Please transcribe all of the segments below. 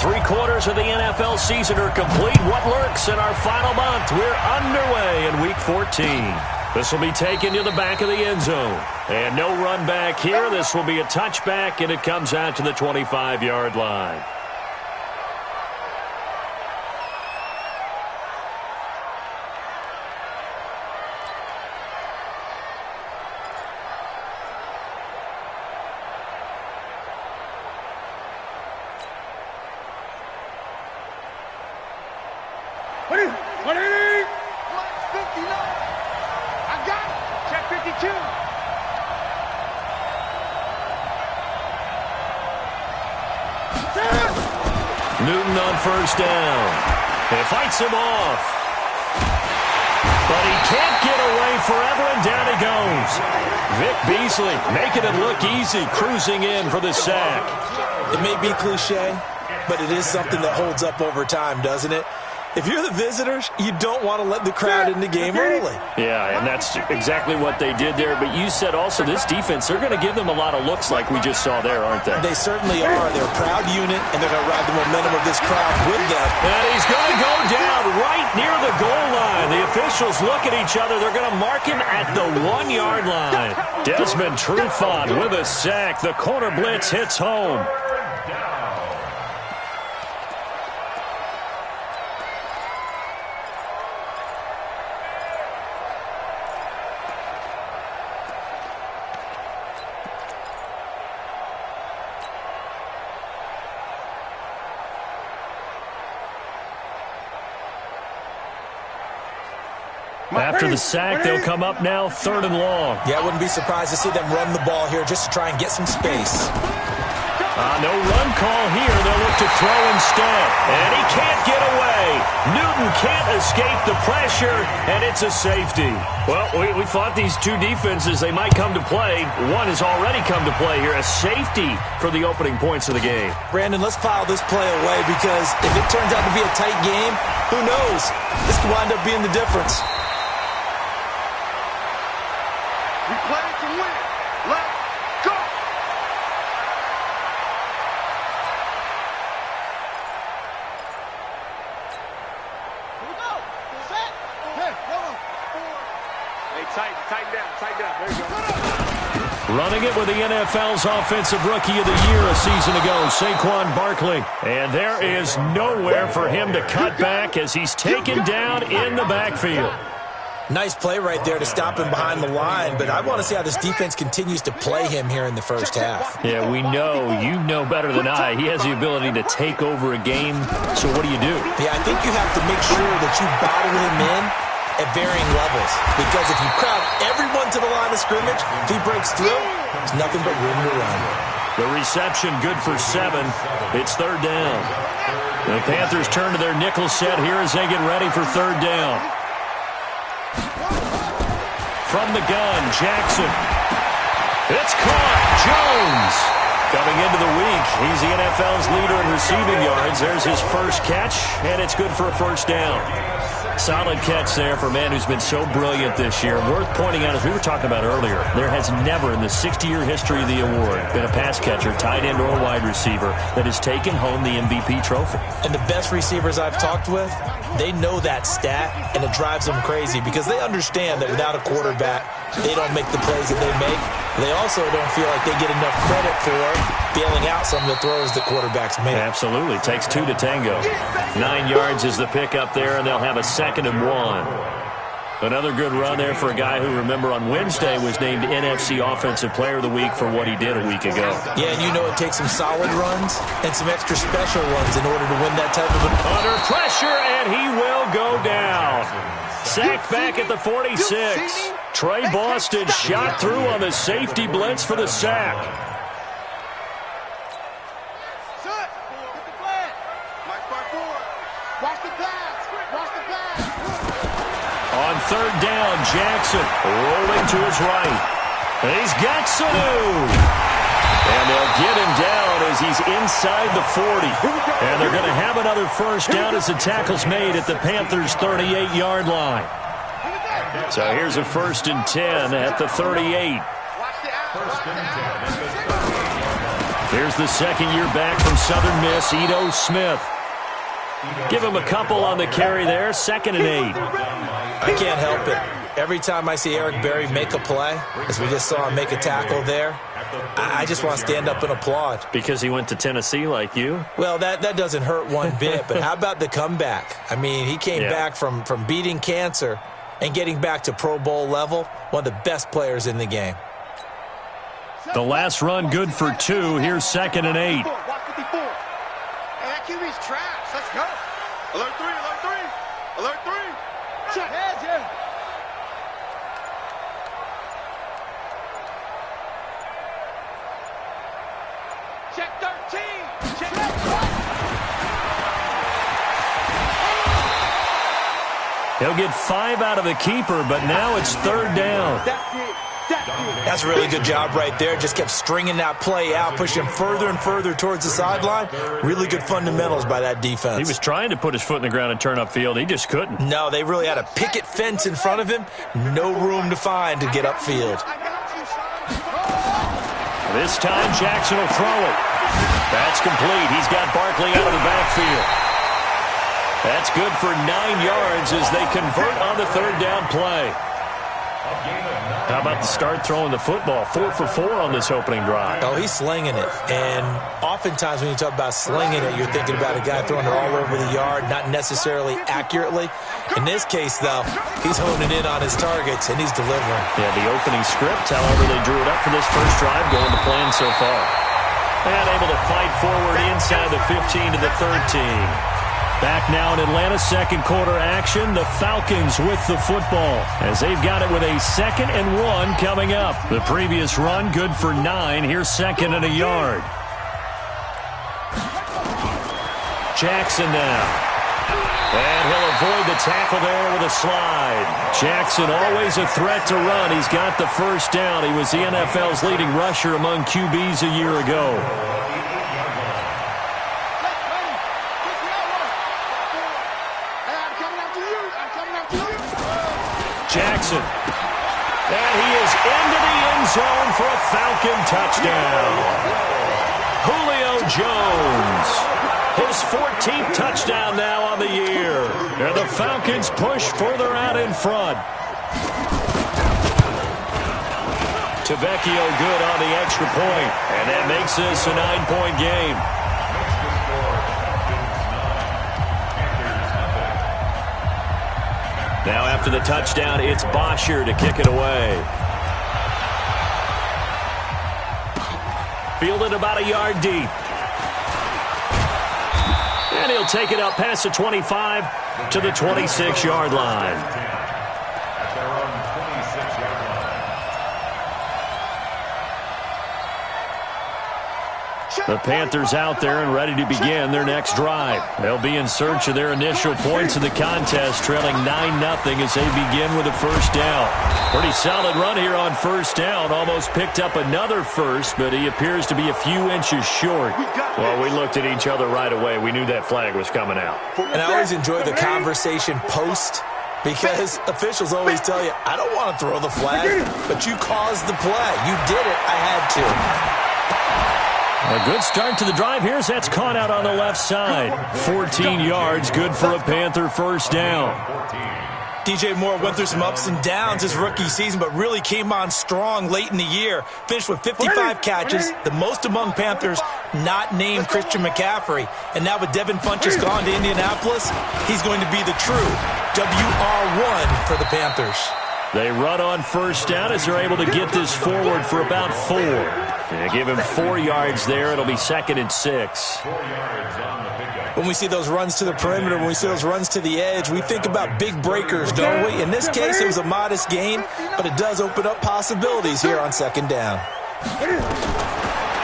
3/4 of the NFL season are complete. What lurks in our final month? We're underway in Week 14. This will be taken to the back of the end zone. And no run back here. This will be a touchback, and it comes out to the 25-yard line. Newton on first down. It fights him off. But he can't get away forever, and down he goes. Vic Beasley making it look easy, cruising in for the sack. It may be cliche, but it is something that holds up over time, doesn't it? If you're the visitors, you don't want to let the crowd in the game early. Yeah, and that's exactly what they did there. But you said also this defense, they're going to give them a lot of looks like we just saw there, aren't they? They certainly are. They're a proud unit, and they're going to ride the momentum of this crowd with them. And he's going to go down right near the goal line. The officials look at each other. They're going to mark him at the 1-yard line. Desmond Trufant with a sack. The corner blitz hits home. After the sack, they'll come up now 3rd and long. Yeah, I wouldn't be surprised to see them run the ball here just to try and get some space. No run call here. They'll look to throw instead. And he can't get away. Newton can't escape the pressure, and it's a safety. Well, we thought these two defenses, they might come to play. One has already come to play here. A safety for the opening points of the game. Brandon, let's file this play away because if it turns out to be a tight game, who knows? This could wind up being the difference. We play to win. Let's go. Here we go. Set. Hey, go on. Hey, tighten down. There you go. Running it with the NFL's Offensive Rookie of the Year a season ago, Saquon Barkley. And there is nowhere for him to cut back as he's taken down in the backfield. Nice play right there to stop him behind the line, but I want to see how this defense continues to play him here in the first half. Yeah, we know. You know better than I. He has the ability to take over a game, so what do you do? Yeah, I think you have to make sure that you bottle him in at varying levels, because if you crowd everyone to the line of scrimmage, if he breaks through, there's nothing but room to run. The reception good for 7. It's 3rd down. The Panthers turn to their nickel set here as they get ready for 3rd down. From the gun, Jackson. It's caught. Jones. Coming into the week, he's the NFL's leader in receiving yards. There's his first catch, and it's good for a 1st down. Solid catch there for a man who's been so brilliant this year. Worth pointing out, as we were talking about earlier, there has never in the 60-year history of the award been a pass catcher, tight end, or wide receiver that has taken home the MVP trophy. And the best receivers I've talked with, they know that stat, and it drives them crazy because they understand that without a quarterback, they don't make the plays that they make. They also don't feel like they get enough credit for bailing out some of the throws that quarterbacks make. Absolutely. Takes 2 to tango. 9 yards is the pickup there, and they'll have a 2nd and 1. Another good run there for a guy who, remember, on Wednesday was named NFC Offensive Player of the Week for what he did a week ago. Yeah, and you know it takes some solid runs and some extra special ones in order to win that type of... Under pressure, and he will go down. Sacked back at the 46. Trey Boston shot through on the safety blitz for the sack. On 3rd down, Jackson rolling to his right. And he's got Sanu. And they'll get him down as he's inside the 40. And they're going to have another 1st down as the tackle's made at the Panthers' 38-yard line. So here's a 1st and 10 at the 38. Here's the second year back from Southern Miss, Ito Smith. Give him a couple on the carry there, 2nd and 8. I can't help it. Every time I see Eric Berry make a play, as we just saw him make a tackle there, I just want to stand up and applaud. Because he went to Tennessee like you? Well, that doesn't hurt one bit, but how about the comeback? I mean, he came back from beating cancer and getting back to Pro Bowl level, one of the best players in the game. The last run good for 2. Here's 2nd and 8. Hey, that QB's trash. Let's go. Alert 3, alert 3. Alert 3. Check. Heads, yeah. Check 13. Check. He'll get 5 out of the keeper, but now it's 3rd down. That's a really good job right there. Just kept stringing that play out, pushing further and further towards the sideline. Really good fundamentals by that defense. He was trying to put his foot in the ground and turn upfield. He just couldn't. No, they really had a picket fence in front of him. No room to find to get upfield. This time, Jackson will throw it. That's complete. He's got Barkley out of the backfield. That's good for 9 yards as they convert on the 3rd down play. How about the start throwing the football? 4 for 4 on this opening drive. Oh, he's slinging it. And oftentimes when you talk about slinging it, you're thinking about a guy throwing it all over the yard, not necessarily accurately. In this case, though, he's honing in on his targets, and he's delivering. Yeah, the opening script, however, they drew it up for this first drive, going to plan so far. And able to fight forward inside the 15 to the 13. Back now in Atlanta, second quarter action. The Falcons with the football as they've got it with a 2nd and 1 coming up. The previous run good for 9. Here's 2nd and a yard. Jackson now. And he'll avoid the tackle there with a slide. Jackson always a threat to run. He's got the first down. He was the NFL's leading rusher among QBs a year ago. Jackson. And he is into the end zone for a Falcon touchdown. Julio Jones. His 14th touchdown now on the year. And the Falcons push further out in front. Tavecchio good on the extra point. And that makes this a 9-point game. Now after the touchdown, it's Bosher to kick it away. Fielded about a yard deep. And he'll take it up past the 25 to the 26-yard line. The Panthers out there and ready to begin their next drive. They'll be in search of their initial points in the contest, trailing 9-0 as they begin with a first down. Pretty solid run here on first down. Almost picked up another first, but he appears to be a few inches short. Well, we looked at each other right away. We knew that flag was coming out. And I always enjoy the conversation post, because officials always tell you, I don't want to throw the flag, but you caused the play. You did it. I had to. A good start to the drive. Here's that's caught out on the left side. 14 yards, good for a Panther first down. DJ Moore went through some ups and downs his rookie season, but really came on strong late in the year. Finished with 55 catches, the most among Panthers not named Christian McCaffrey. And now with Devin Funchess gone to Indianapolis, he's going to be the true WR1 for the Panthers. They run on first down as they're able to get this forward for about 4. They give him 4 yards there. It'll be 2nd and 6. When we see those runs to the perimeter, when we see those runs to the edge, we think about big breakers, don't we? In this case, it was a modest gain, but it does open up possibilities here on 2nd down.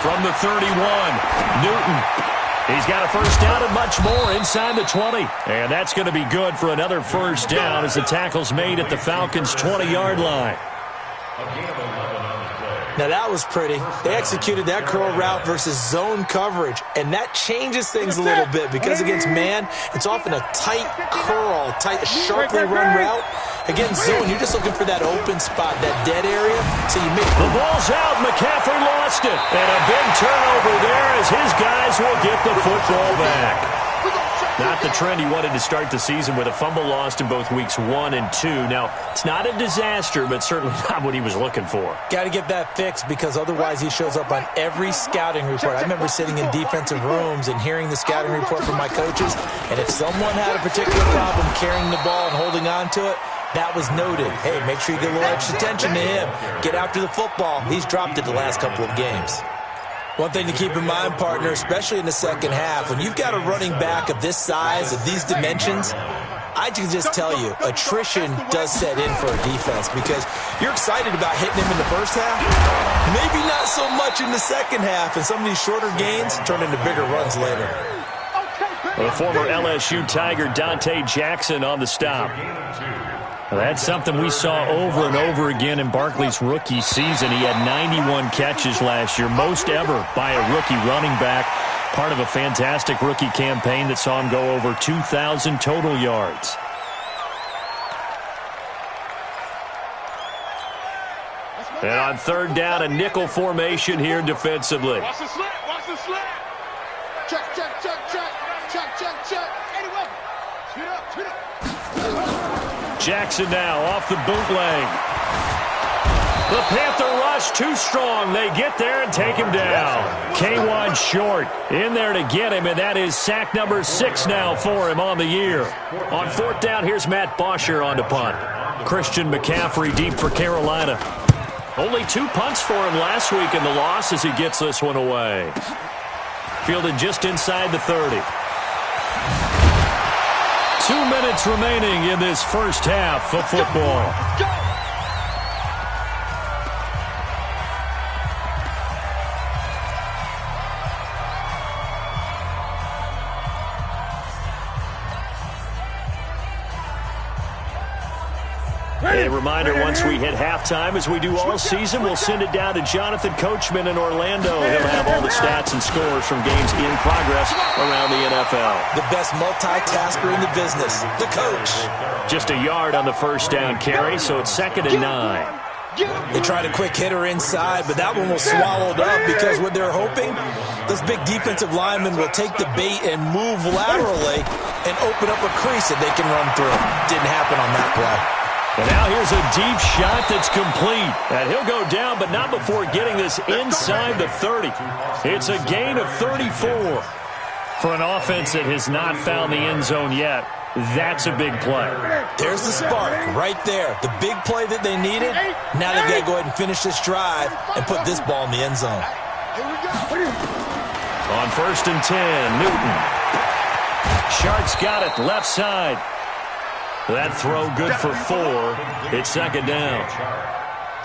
From the 31, Newton. He's got a first down and much more inside the 20. And that's going to be good for another first down as the tackle's made at the Falcons' 20-yard line. Now that was pretty. They executed that curl route versus zone coverage, and that changes things a little bit because against man, it's often a tight curl, sharply run route, Against zone, you're just looking for that open spot, that dead area, so you make the ball's out. McCaffrey lost it. And a big turnover there as his guys will get the football back. Not the trend he wanted to start the season with a fumble lost in both weeks 1 and 2. Now, it's not a disaster, but certainly not what he was looking for. Got to get that fixed because otherwise he shows up on every scouting report. I remember sitting in defensive rooms and hearing the scouting report from my coaches, and if someone had a particular problem carrying the ball and holding on to it, that was noted. Hey, make sure you get a little extra attention to him. Get after the football. He's dropped it the last couple of games. One thing to keep in mind, partner, especially in the second half, when you've got a running back of this size, of these dimensions, I can just tell you, attrition does set in for a defense because you're excited about hitting him in the first half, maybe not so much in the second half, and some of these shorter gains turn into bigger runs later. The former LSU Tiger Dante Jackson on the stop. Well, that's something we saw over and over again in Barkley's rookie season. He had 91 catches last year, most ever by a rookie running back. Part of a fantastic rookie campaign that saw him go over 2,000 total yards. And on third down, a nickel formation here defensively. Watch the slant. Watch the slant. Check, check, check, check. Check, check, check. Anyway. Speed up, speed up. Jackson now off the bootleg. The Panther rush too strong. They get there and take him down. K1 short in there to get him, and that is sack number 6 now for him on the year. On fourth down, here's Matt Bosher on to punt. Christian McCaffrey deep for Carolina. Only 2 punts for him last week in the loss as he gets this one away. Fielded just inside the 30. 2 minutes remaining in this first half of football. A reminder, once we hit halftime, as we do all season, we'll send it down to Jonathan Coachman in Orlando. He'll have all the stats and scores from games in progress around the NFL. The best multitasker in the business, the coach. Just a yard on the first down carry, so it's 2nd and 9. They tried a quick hitter inside, but that one was swallowed up because what they're hoping, those big defensive linemen will take the bait and move laterally and open up a crease that they can run through. Didn't happen on that play. And now here's a deep shot that's complete. And he'll go down, but not before getting this inside the 30. It's a gain of 34. For an offense that has not found the end zone yet, that's a big play. There's the spark right there. The big play that they needed. Now they've got to go ahead and finish this drive and put this ball in the end zone. On 1st and 10, Newton. Sharks got it, left side. That throw good for 4. It's 2nd down.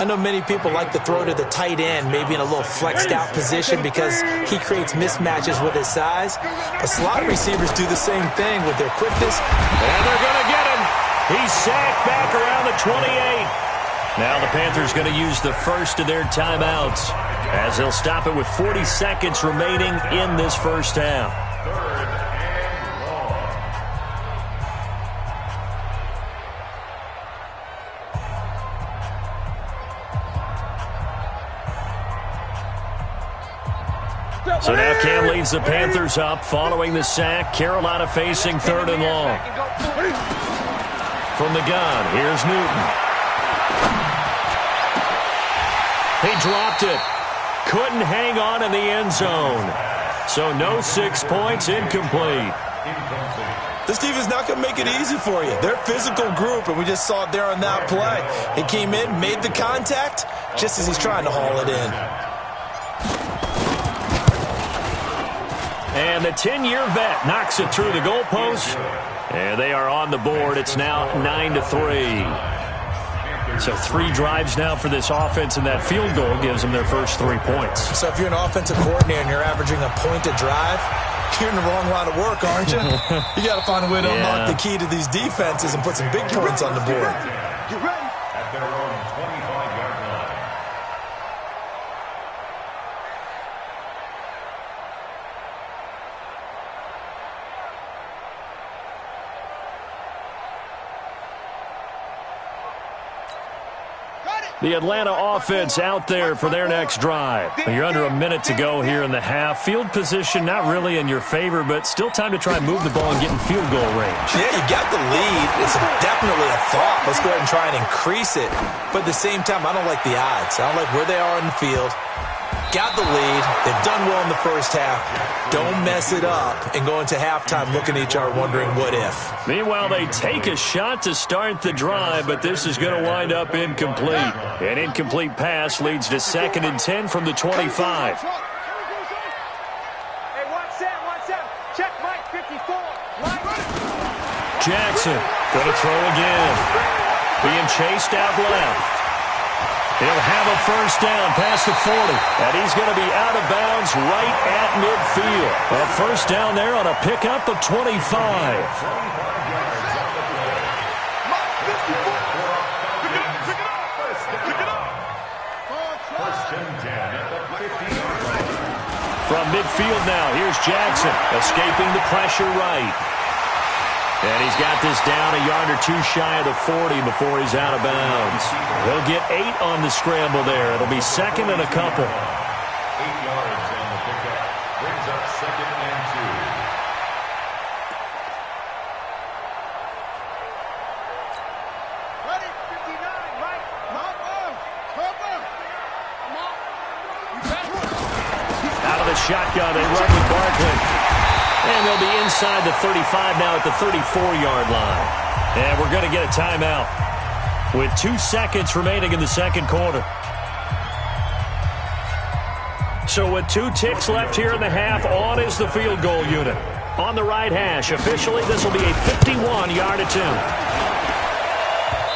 I know many people like to throw to the tight end, maybe in a little flexed out position because he creates mismatches with his size. But slot receivers do the same thing with their quickness. And they're going to get him. He's sacked back around the 28. Now the Panthers going to use the first of their timeouts as they'll stop it with 40 seconds remaining in this first half. So now Cam leads the Panthers up following the sack. Carolina facing 3rd and long. From the gun, here's Newton. He dropped it. Couldn't hang on in the end zone. So no 6 points, incomplete. This team is not going to make it easy for you. They're a physical group, and we just saw it there on that play. He came in, made the contact, just as he's trying to haul it in. And the 10-year vet knocks it through the goalpost. And they are on the board. It's now 9-3. So 3 drives now for this offense, and that field goal gives them their first 3 points. So if you're an offensive coordinator and you're averaging a point a drive, you're in the wrong line of work, aren't you? You got to find a way to unlock the key to these defenses and put some big points on the board. Get ready. At their own 25-yard line. The Atlanta offense out there for their next drive. You're under a minute to go here in the half. Field position not really in your favor, but still time to try and move the ball and get in field goal range. Yeah, you got the lead. It's definitely a thought. Let's go ahead and try and increase it. But at the same time, I don't like the odds. I don't like where they are in the field. Got the lead. They've done well in the first half. Don't mess it up and go into halftime looking at each other wondering what if. Meanwhile, they take a shot to start the drive, but this is going to wind up incomplete. An incomplete pass leads to 2nd and 10 from the 25. Hey, 1 7. Check Mike 54. Mike. Jackson going to throw again. Being chased out left. He'll have a first down past the 40, and he's going to be out of bounds right at midfield. A first down there on a pickup of 25. From midfield now, here's Jackson, escaping the pressure right. And he's got this down a yard or two shy of the 40 before he's out of bounds. He'll get 8 on the scramble there. It'll be 2nd and a couple. 8 yards on the pickup. Brings up 2nd and 2. Ready, 59, Mike. Cover. Out of the shotgun, they run with Barkley. And they'll be inside the 35 now at the 34-yard line. And we're going to get a timeout with 2 seconds remaining in the second quarter. So with 2 ticks left here in the half, on is the field goal unit. On the right hash, officially this will be a 51-yard attempt.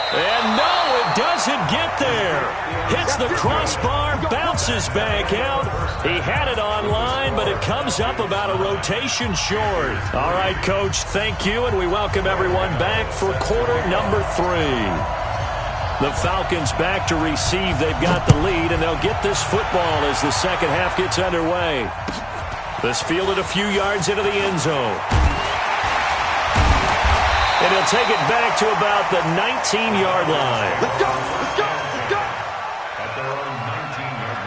And no, it doesn't get there. Hits the crossbar, bounces back out. He had it online, but it comes up about a rotation short. All right, Coach, thank you, and we welcome everyone back for quarter number 3. The Falcons back to receive. They've got the lead, and they'll get this football as the second half gets underway. This fielded a few yards into the end zone. And he'll take it back to about the 19-yard line. Let's go, let's go, let's go. At their own 19-yard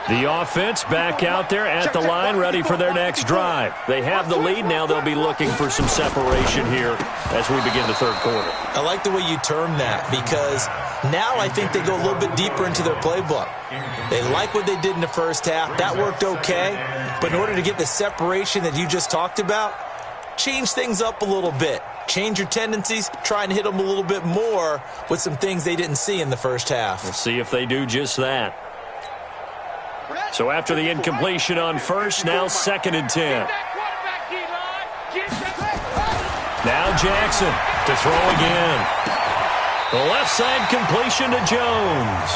line. The offense back out there at the line, ready for their next drive. They have the lead. Now they'll be looking for some separation here as we begin the third quarter. I like the way you term that because now I think they go a little bit deeper into their playbook. They like what they did in the first half. That worked okay. But in order to get the separation that you just talked about, change things up a little bit. Change your tendencies, try and hit them a little bit more with some things they didn't see in the first half. We'll see if they do just that. So after the incompletion on first, now 2nd and 10. Now Jackson to throw again. The left side completion to Jones.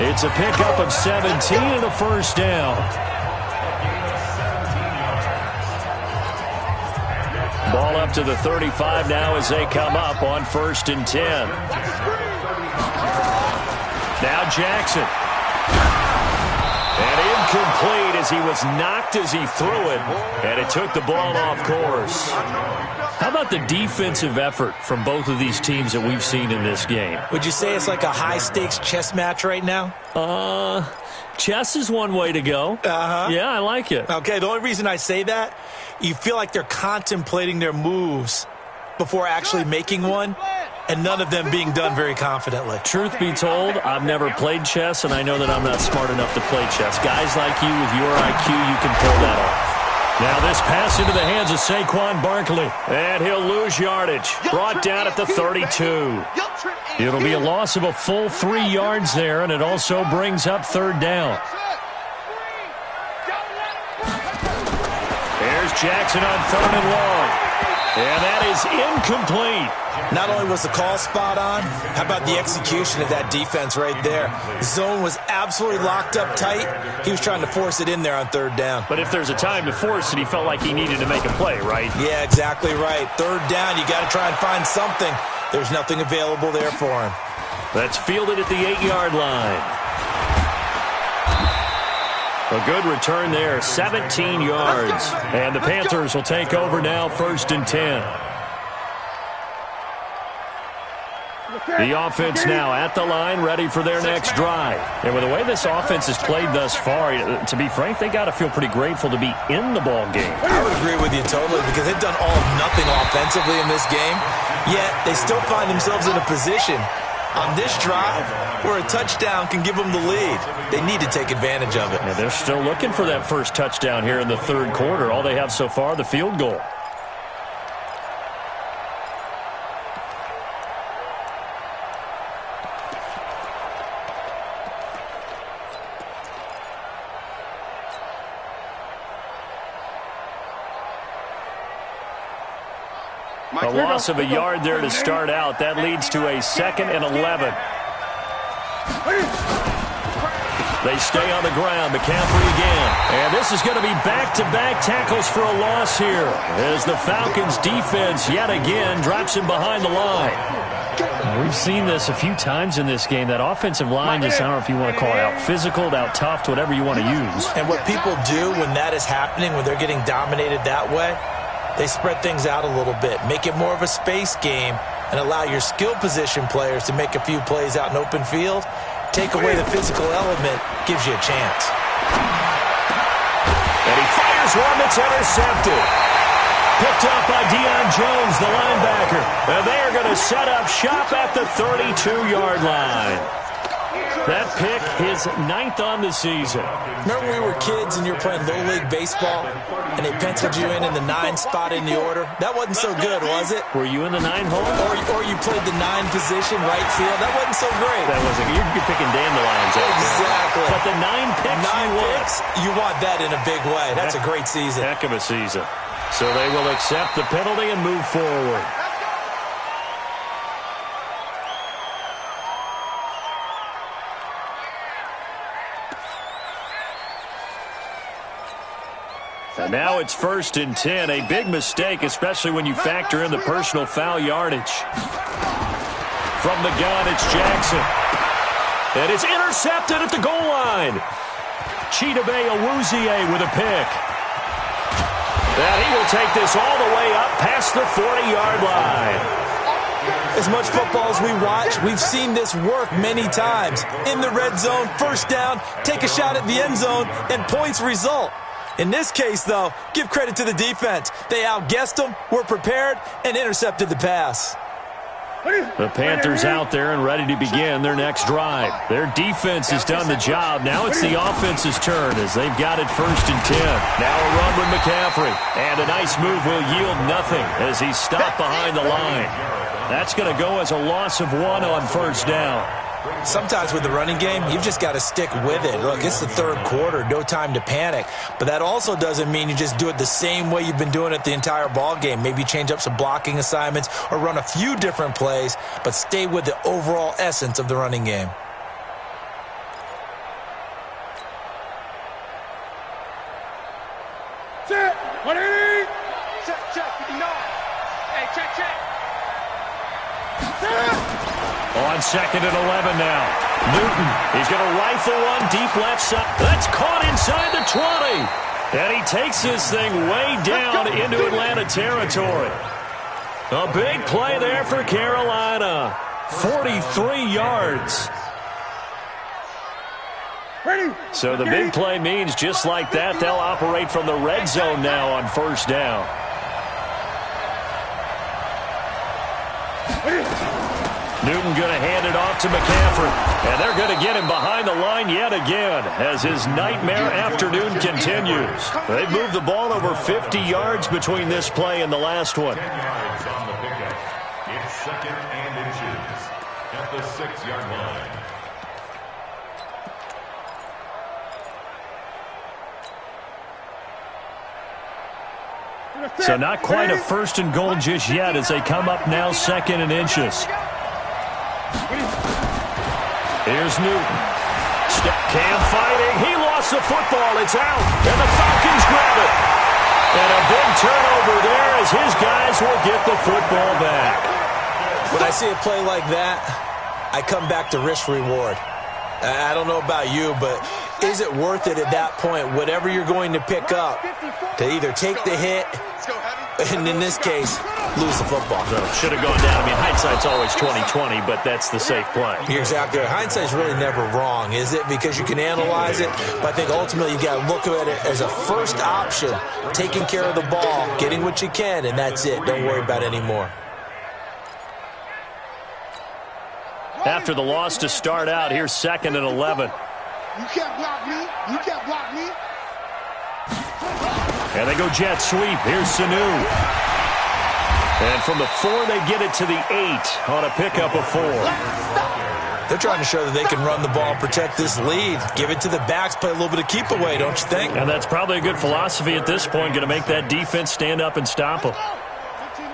It's a pickup of 17 and a first down. Ball up to the 35 now as they come up on 1st and 10. Now Jackson. And incomplete as he was knocked as he threw it, and it took the ball off course. How about the defensive effort from both of these teams that we've seen in this game? Would you say it's like a high-stakes chess match right now? Chess is one way to go. Uh-huh. Yeah, I like it. Okay, the only reason I say that, you feel like they're contemplating their moves before actually making one, and none of them being done very confidently. Truth be told, I've never played chess, and I know that I'm not smart enough to play chess. Guys like you with your IQ, you can pull that off. Now this pass into the hands of Saquon Barkley, and he'll lose yardage. Brought down at the 32. It'll be a loss of a full 3 yards there, and it also brings up 3rd down. There's Jackson on 3rd and long. And that is incomplete. Not only was the call spot on, how about the execution of that defense right there? Zone was absolutely locked up tight. He was trying to force it in there on 3rd down. But if there's a time to force it, he felt like he needed to make a play, right? Yeah, exactly right. 3rd down, you got to try and find something. There's nothing available there for him. That's fielded at the 8-yard line. A good return there, 17 yards. And the Panthers will take over now, 1st and 10. The offense now at the line, ready for their next drive. And with the way this offense has played thus far, to be frank, they got to feel pretty grateful to be in the ball game. I would agree with you totally because they've done all of nothing offensively in this game, yet they still find themselves in a position on this drive where a touchdown can give them the lead. They need to take advantage of it. And they're still looking for that first touchdown here in the third quarter. All they have so far, the field goal. A loss of a yard there to start out. That leads to a 2nd and 11. They stay on the ground. McCaffrey again. And this is going to be back-to-back tackles for a loss here as the Falcons defense yet again drops him behind the line. We've seen this a few times in this game. That offensive line just, I don't know if you want to call it out physical, out tough, whatever you want to use. And what people do when that is happening, when they're getting dominated that way, they spread things out a little bit, make it more of a space game, and allow your skill position players to make a few plays out in open field. Take away the physical element, gives you a chance. And he fires one that's intercepted. Picked up by Deion Jones, the linebacker. And they are going to set up shop at the 32-yard line. That pick, his 9th on the season. Remember when we were kids and you were playing Little League Baseball and they penciled you in the 9 spot in the order? That wasn't so good, was it? Were you in the 9 hole? Or you played the 9 position, right field? That wasn't so great. That wasn't. You're picking dandelions out there. Exactly. But the 9 picks, you want that in a big way. That's a great season. Heck of a season. So they will accept the penalty and move forward. And now it's 1st and 10. A big mistake, especially when you factor in the personal foul yardage. From the gun, it's Jackson. And it's intercepted at the goal line. Chidobe Awuzie with a pick. And he will take this all the way up past the 40-yard line. As much football as we watch, we've seen this work many times. In the red zone, first down, take a shot at the end zone, and points result. In this case, though, give credit to the defense. They outguessed them, were prepared, and intercepted the pass. The Panthers out there and ready to begin their next drive. Their defense has done the job. Now it's the offense's turn as they've got it 1st and 10. Now a run with McCaffrey. And a nice move will yield nothing as he's stopped behind the line. That's going to go as a loss of 1 on 1st down. Sometimes with the running game, you've just got to stick with it. Look, it's the 3rd quarter, no time to panic. But that also doesn't mean you just do it the same way you've been doing it the entire ball game. Maybe change up some blocking assignments or run a few different plays, but stay with the overall essence of the running game. Check, 180. Check, 59. Hey, check. On 2nd and 11 now. Newton, he's going to rifle one deep left side. That's caught inside the 20. And he takes this thing way down into Atlanta territory. A big play there for Carolina. 43 yards. So the big play means just like that, they'll operate from the red zone now on 1st down. Newton going to hand it off to McCaffrey. And they're going to get him behind the line yet again as his nightmare afternoon continues. They've moved the ball over 50 yards between this play and the last one. 10 yards on the pickup. It's 2nd and inches at the 6-yard line. So not quite a 1st and goal just yet as they come up now 2nd and inches. Here's Newton. Cam fighting. He lost the football. It's out. And the Falcons grab it. And a big turnover there as his guys will get the football back. When I see a play like that, I come back to risk reward. I don't know about you, but is it worth it at that point, whatever you're going to pick up, to either take the hit, and in this case, lose the football. So should have gone down. I mean, hindsight's always 20/20, but that's the safe play. You're exactly right. Hindsight's really never wrong, is it? Because you can analyze it, but I think ultimately you got to look at it as a first option, taking care of the ball, getting what you can, and that's it. Don't worry about any more. After the loss to start out, here's 2nd and 11. You can't block me. You can't block me. And they go jet sweep. Here's Sanu. And from the 4, they get it to the 8 on a pickup of 4. They're trying to show that they can run the ball, protect this lead, give it to the backs, play a little bit of keep away, don't you think? And that's probably a good philosophy at this point, going to make that defense stand up and stop them. 1500.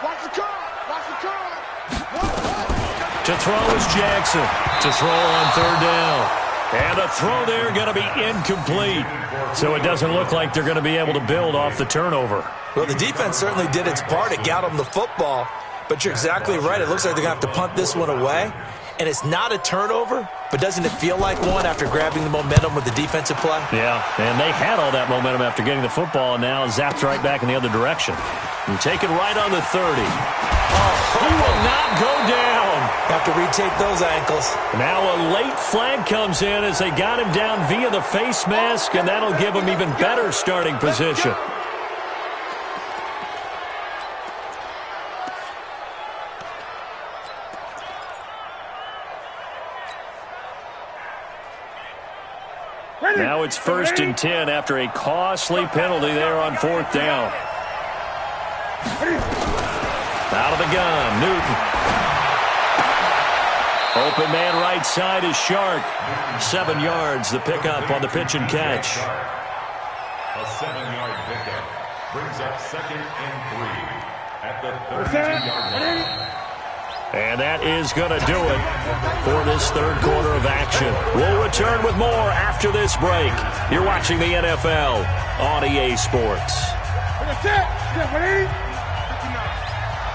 Watch the curl. Watch the curl. To throw is Jackson. To throw on 3rd down. And the throw there going to be incomplete. So it doesn't look like they're going to be able to build off the turnover. Well, the defense certainly did its part. It got them the football. But you're exactly right. It looks like they're going to have to punt this one away. And it's not a turnover, but doesn't it feel like one after grabbing the momentum with the defensive play? Yeah, and they had all that momentum after getting the football, and now zapped right back in the other direction. And taken right on the 30. He will not go down. Have to retake those ankles. Now a late flag comes in as they got him down via the face mask, and that'll give him even better starting position. Now it's 1st and 10 after a costly penalty there on 4th down. Out of the gun, Newton. Open man right side is Shark. 7 yards, the pickup on the pitch and catch. A 7-yard pickup brings up 2nd and 3 at the 32-yard line. And that is going to do it for this 3rd quarter of action. We'll return with more after this break. You're watching the NFL on EA Sports. I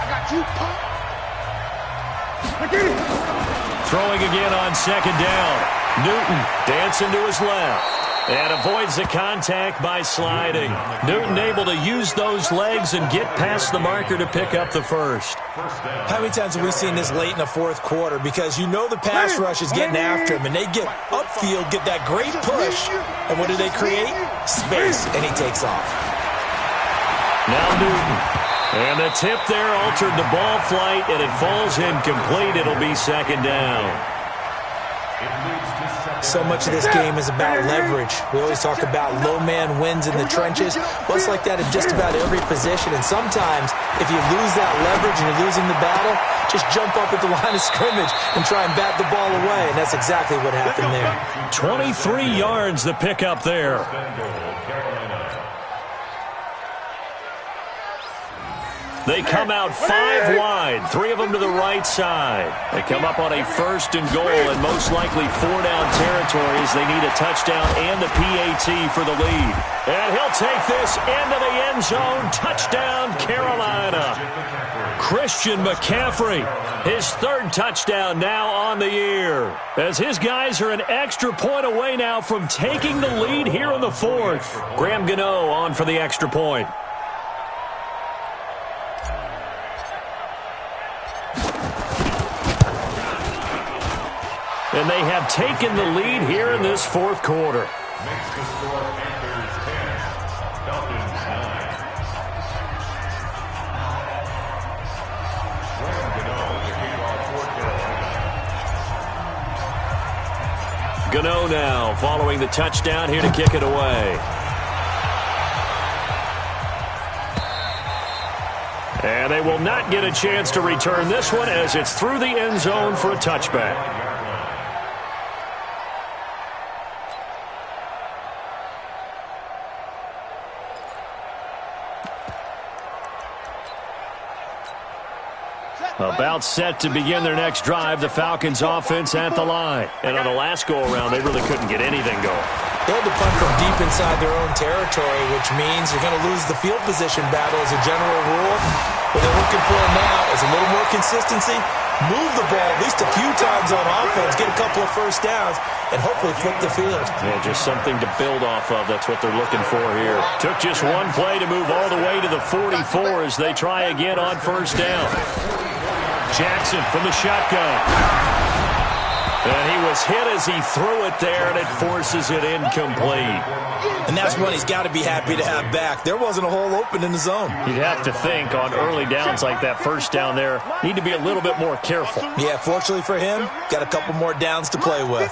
got you, punk. Throwing again on 2nd down. Newton dancing to his left. And avoids the contact by sliding. Newton able to use those legs and get past the marker to pick up the 1st. How many times have we seen this late in the 4th quarter? Because you know the pass rush is getting after him, and they get upfield, get that great push. And what do they create? Space, and he takes off. Now Newton. And the tip there altered the ball flight, and it falls incomplete. It'll be 2nd down. So much of this game is about leverage. We always talk about low man wins in the trenches. Well, it's like that in just about every position. And sometimes, if you lose that leverage and you're losing the battle, just jump up at the line of scrimmage and try and bat the ball away. And that's exactly what happened there. 23 yards the pickup there. They come out 5 wide, 3 of them to the right side. They come up on a 1st and goal and most likely 4-down territory as they need a touchdown and the PAT for the lead. And he'll take this into the end zone. Touchdown, Carolina. Christian McCaffrey, his 3rd touchdown now on the year. As his guys are an extra point away now from taking the lead here in the 4th. Graham Gano on for the extra point. And they have taken the lead here in this 4th quarter. Makes the score Panthers 10, Falcons 9. Graham Gano, the kickoff for Carolina. Gano now following the touchdown here to kick it away. And they will not get a chance to return this one as it's through the end zone for a touchback. About set to begin their next drive, the Falcons offense at the line. And on the last go-around, they really couldn't get anything going. They had to punt from deep inside their own territory, which means you're going to lose the field position battle as a general rule. What they're looking for now is a little more consistency, move the ball at least a few times on offense, get a couple of first downs, and hopefully flip the field. Yeah, just something to build off of. That's what they're looking for here. Took just one play to move all the way to the 44 as they try again on first down. Jackson from the shotgun. And he was hit as he threw it there, and it forces it incomplete. And that's one he's got to be happy to have back. There wasn't a hole open in the zone. You'd have to think on early downs like that first down there, need to be a little bit more careful. Yeah, fortunately for him, got a couple more downs to play with.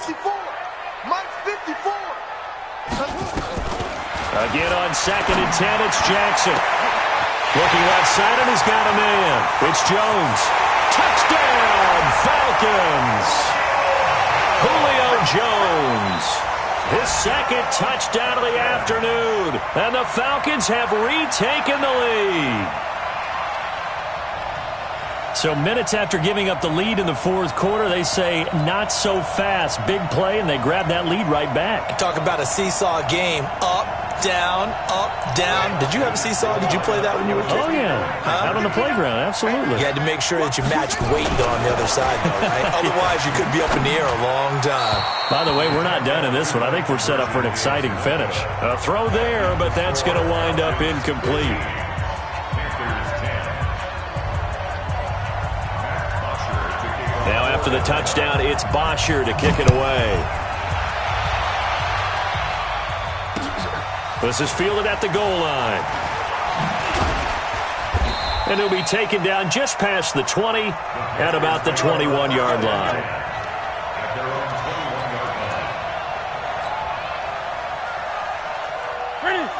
Again on 2nd and 10, it's Jackson. Looking left side, and he's got a man. It's Jones. Touchdown, Falcons! Julio Jones, his second touchdown of the afternoon, and the Falcons have retaken the lead. So minutes after giving up the lead in the fourth quarter, they say not so fast. Big play, and they grab that lead right back. Talk about a seesaw game. Up, down, up, down. Did you have a seesaw? Did you play that when you were a kid? Oh, yeah. Out on the playground, absolutely. You had to make sure that you matched weight on the other side, though, right? Otherwise, you could be up in the air a long time. By the way, we're not done in this one. I think we're set up for an exciting finish. A throw there, but that's going to wind up incomplete. Now after the touchdown, it's Bosher to kick it away. This is fielded at the goal line. And he'll be taken down just past the 20 at about the 21-yard line.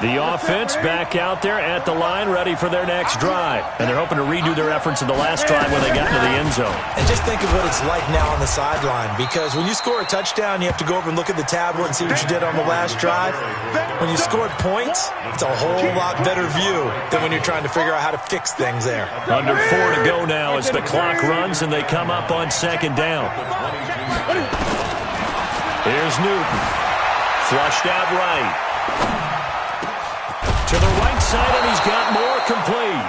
The offense back out there at the line, ready for their next drive. And they're hoping to redo their efforts in the last drive when they got into the end zone. And just think of what it's like now on the sideline, because when you score a touchdown, you have to go over and look at the tablet and see what you did on the last drive. When you scored points, it's a whole lot better view than when you're trying to figure out how to fix things there. Under 4 to go now as the clock runs and they come up on 2nd down. Here's Newton. Flushed out right. To the right side, and he's got more complete.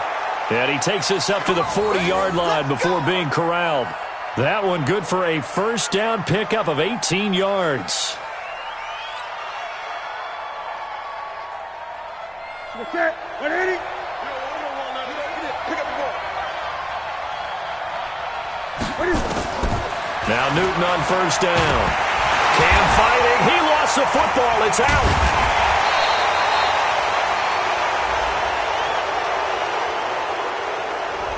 And he takes us up to the 40-yard line before being corralled. That one good for a first down pickup of 18 yards. Now Newton on first down. Cam fighting. He lost the football. It's out.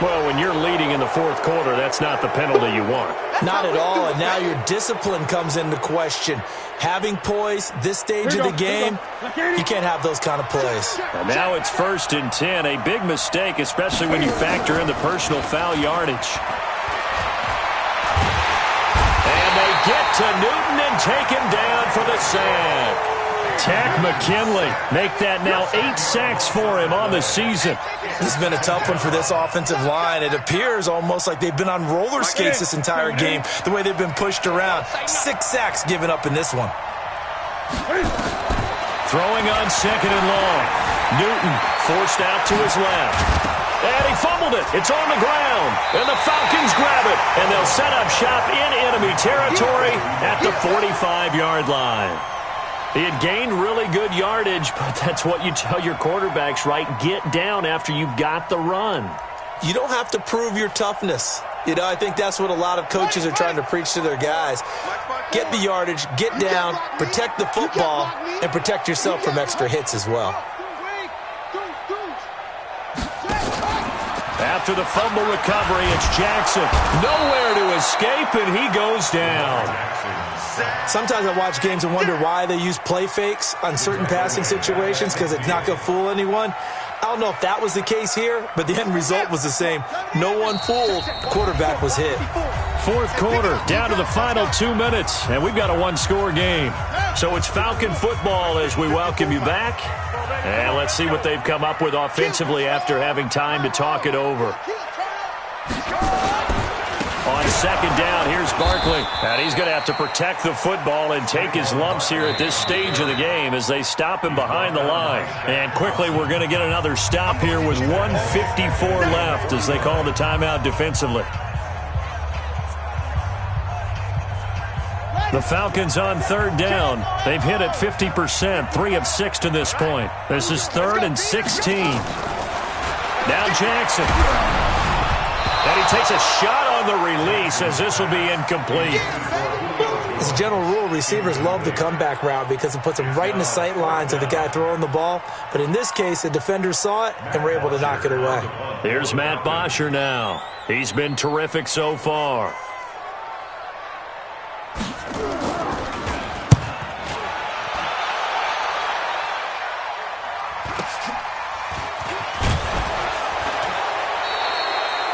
Well, when you're leading in the fourth quarter, that's not the penalty you want. Not at all, and now your discipline comes into question. Having poise this stage of the game, you can't have those kind of plays. And now it's 1st and 10, a big mistake, especially when you factor in the personal foul yardage. And they get to Newton and take him down for the sack. Takk McKinley make that now 8 sacks for him on the season. This has been a tough one for this offensive line. It appears almost like they've been on roller skates this entire game, the way they've been pushed around. 6 sacks given up in this one. Throwing on 2nd and long. Newton forced out to his left. And he fumbled it. It's on the ground. And the Falcons grab it. And they'll set up shop in enemy territory at the 45-yard line. He had gained really good yardage, but that's what you tell your quarterbacks, right? Get down after you've got the run. You don't have to prove your toughness. You know, I think that's what a lot of coaches are trying to preach to their guys. Get the yardage, get down, protect the football, and protect yourself from extra hits as well. After the fumble recovery, it's Jackson. Nowhere to escape, and he goes down. Sometimes I watch games and wonder why they use play fakes on certain passing situations, because it's not going to fool anyone. I don't know if that was the case here, but the end result was the same. No one fooled. The quarterback was hit. Fourth quarter, down to the final 2 minutes, and we've got a one-score game. So it's Falcon football as we welcome you back. And let's see what they've come up with offensively after having time to talk it over. On 2nd down, here's Barkley. And he's going to have to protect the football and take his lumps here at this stage of the game as they stop him behind the line. And quickly, we're going to get another stop here with 1:54 left as they call the timeout defensively. The Falcons on third down. They've hit it 50%, 3 of 6 to this point. This is 3rd and 16. Now Jackson. And he takes a shot on the release as this will be incomplete. As a general rule, receivers love the comeback route because it puts them right in the sight lines of the guy throwing the ball. But in this case, the defenders saw it and were able to knock it away. Here's Matt Bosher now. He's been terrific so far.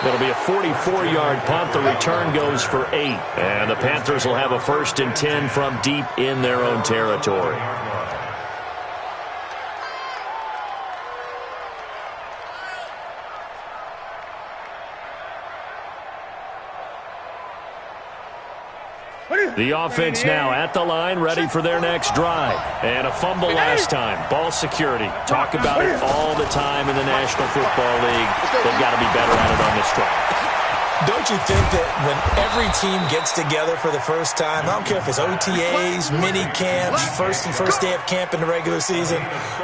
It'll be a 44-yard punt. The return goes for 8. And the Panthers will have a 1st and 10 from deep in their own territory. The offense now at the line, ready for their next drive. And a fumble last time. Ball security. Talk about it all the time in the National Football League. They've got to be better at it on this drive. Don't you think that when every team gets together for the first time, I don't care if it's OTAs, mini camps, first day of camp in the regular season,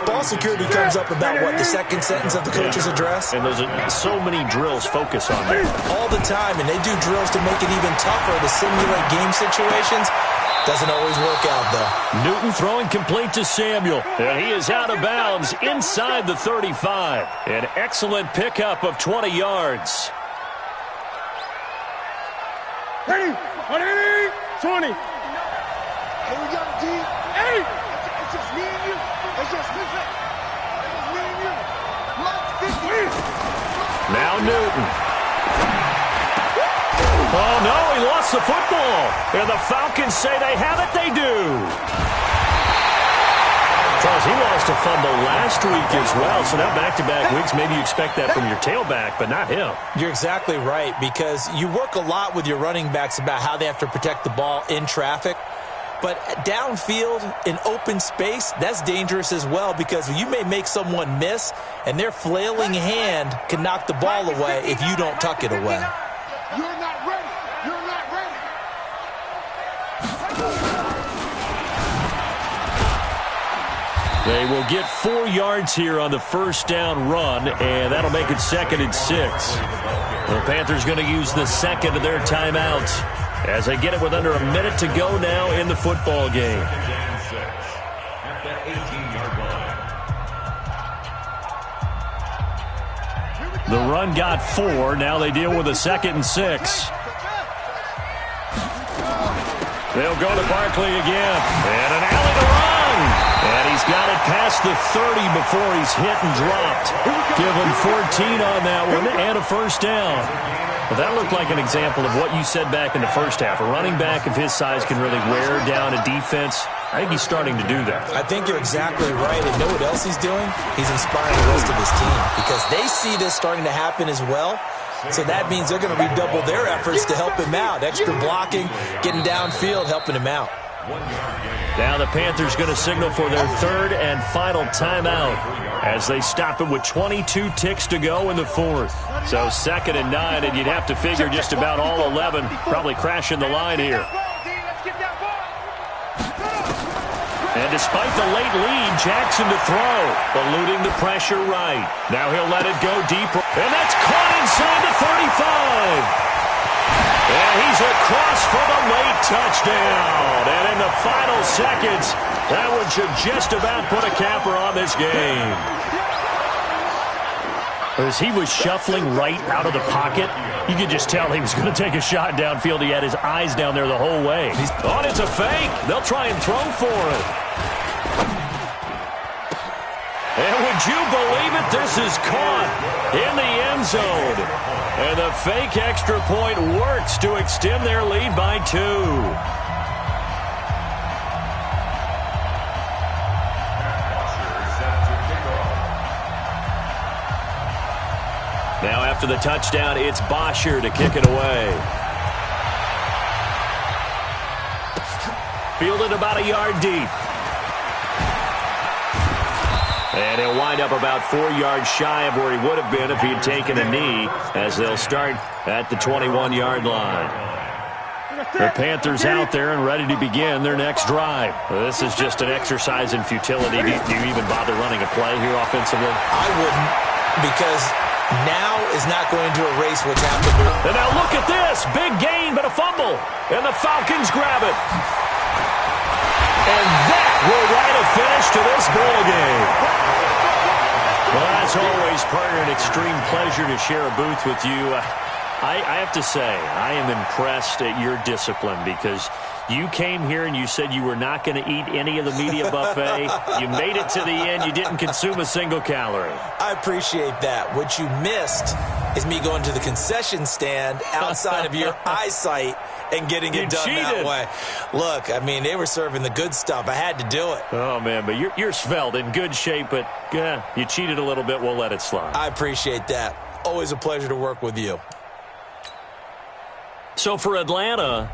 ball security comes up about, what, the second sentence of the coach's address? And those are so many drills focus on that. All the time, and they do drills to make it even tougher to simulate game situations. Doesn't always work out, though. Newton throwing complete to Samuel. And he is out of bounds inside the 35. An excellent pickup of 20 yards. Ready? 20. Here we go, D. Hey! It's just me and you. It's just me and you. Now Newton. Oh, no, he lost the football. And the Falcons say they have it. They do. Charles, he lost a fumble last week as well, so now back-to-back weeks, maybe you expect that from your tailback, but not him. You're exactly right, because you work a lot with your running backs about how they have to protect the ball in traffic, but downfield in open space, that's dangerous as well, because you may make someone miss, and their flailing hand can knock the ball away if you don't tuck it away. You're not ready. You're not ready. They will get 4 yards here on the first down run, and that'll make it 2nd and 6. The Panthers going to use the second of their timeouts as they get it with under a minute to go now in the football game. At the 18-yard line. The run got 4. Now they deal with a 2nd and 6. They'll go to Barkley again. And an alley to run. And he's got it past the 30 before he's hit and dropped. Give him 14 on that one and a first down. Well, that looked like an example of what you said back in the first half. A running back of his size can really wear down a defense. I think he's starting to do that. I think you're exactly right. And know what else he's doing? He's inspiring the rest of his team because they see this starting to happen as well. So that means they're going to redouble their efforts to help him out. Extra blocking, getting downfield, helping him out. Now the Panthers going to signal for their 3rd and final timeout as they stop it with 22 ticks to go in the 4th. So 2nd and 9, and you'd have to figure just about all 11 probably crashing the line here. And despite the late lead, Jackson to throw, eluding the pressure right. Now he'll let it go deep, and that's caught inside the 35. And he's across for the late touchdown. And in the final seconds, that one should just about put a capper on this game. As he was shuffling right out of the pocket, you could just tell he was going to take a shot downfield. He had his eyes down there the whole way. Oh, it's a fake. They'll try and throw for it. And would you believe it? This is caught in the end zone. And the fake extra point works to extend their lead by 2. Now after the touchdown, it's Bosher to kick it away. Fielded about a yard deep. And he'll wind up about 4 yards shy of where he would have been if he had taken a knee, as they'll start at the 21-yard line. The Panthers out there and ready to begin their next drive. This is just an exercise in futility. Do you even bother running a play here offensively? I wouldn't, because now is not going to erase what's happened. And now look at this. Big gain, but a fumble. And the Falcons grab it. And that will write a finish to this ball game. Well, as always, partner, an extreme pleasure to share a booth with you. I have to say, I am impressed at your discipline, because you came here and you said you were not going to eat any of the media buffet. You made it to the end. You didn't consume a single calorie. I appreciate that. What you missed is me going to the concession stand outside of your eyesight and getting it done that way. Look, I mean, they were serving the good stuff. I had to do it. Oh, man, but you're svelte, in good shape, but you cheated a little bit. We'll let it slide. I appreciate that. Always a pleasure to work with you. So for Atlanta,